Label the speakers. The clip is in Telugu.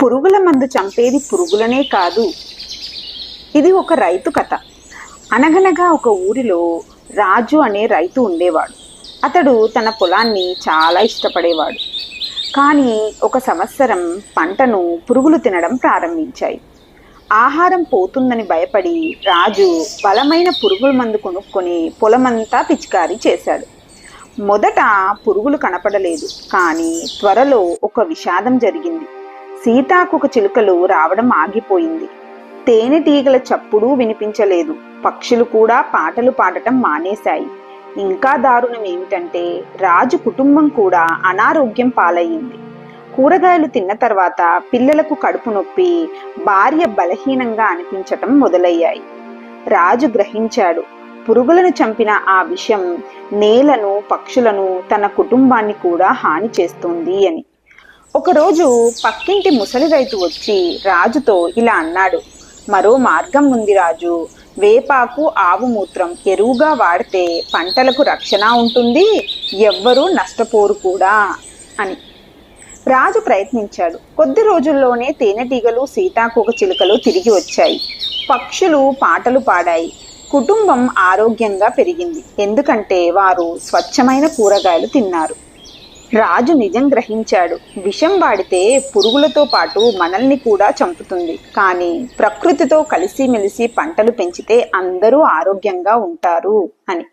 Speaker 1: పురుగుల మందు చంపేది పురుగులనే కాదు. ఇది ఒక రైతు కథ. అనగనగా ఒక ఊరిలో రాజు అనే రైతు ఉండేవాడు. అతడు తన పొలాన్ని చాలా ఇష్టపడేవాడు. కానీ ఒక సంవత్సరం పంటను పురుగులు తినడం ప్రారంభించాయి. ఆహారం పోతుందని భయపడి రాజు బలమైన పురుగుల మందు కొనుక్కొని పొలమంతా పిచికారీ చేశాడు. మొదట పురుగులు కనపడలేదు, కానీ త్వరలో ఒక విషాదం జరిగింది. సీతాకోక చిలుకలు రావడం ఆగిపోయింది. తేనెటీగల చప్పుడు వినిపించలేదు. పక్షులు కూడా పాటలు పాడటం మానేశాయి. ఇంకా దారుణం ఏమిటంటే రాజు కుటుంబం కూడా అనారోగ్యం పాలయ్యింది. కూరగాయలు తిన్న తర్వాత పిల్లలకు కడుపు నొప్పి, భార్య బలహీనంగా అనిపించటం మొదలయ్యాయి. రాజు గ్రహించాడు, పురుగులను చంపిన ఆ విషం నేలను, పక్షులను, తన కుటుంబాన్ని కూడా హాని చేస్తుంది అని. ఒకరోజు పక్కింటి ముసలి రైతు వచ్చి రాజుతో ఇలా అన్నాడు, మరో మార్గం ఉంది రాజు. వేపాకు, ఆవు మూత్రం ఎరువుగా వాడితే పంటలకు రక్షణ ఉంటుంది, ఎవ్వరూ నష్టపోరు కూడా అని. రాజు ప్రయత్నించాడు. కొద్ది రోజుల్లోనే తేనెటీగలు, సీతాకోక చిలుకలు తిరిగి వచ్చాయి. పక్షులు పాటలు పాడాయి. కుటుంబం ఆరోగ్యంగా పెరిగింది, ఎందుకంటే వారు స్వచ్ఛమైన కూరగాయలు తిన్నారు. రాజు నిజం గ్రహించాడు. విషం వాడితే పురుగులతో పాటు మనల్ని కూడా చంపుతుంది, కానీ ప్రకృతితో కలిసిమెలిసి పంటలు పెంచితే అందరూ ఆరోగ్యంగా ఉంటారు అని.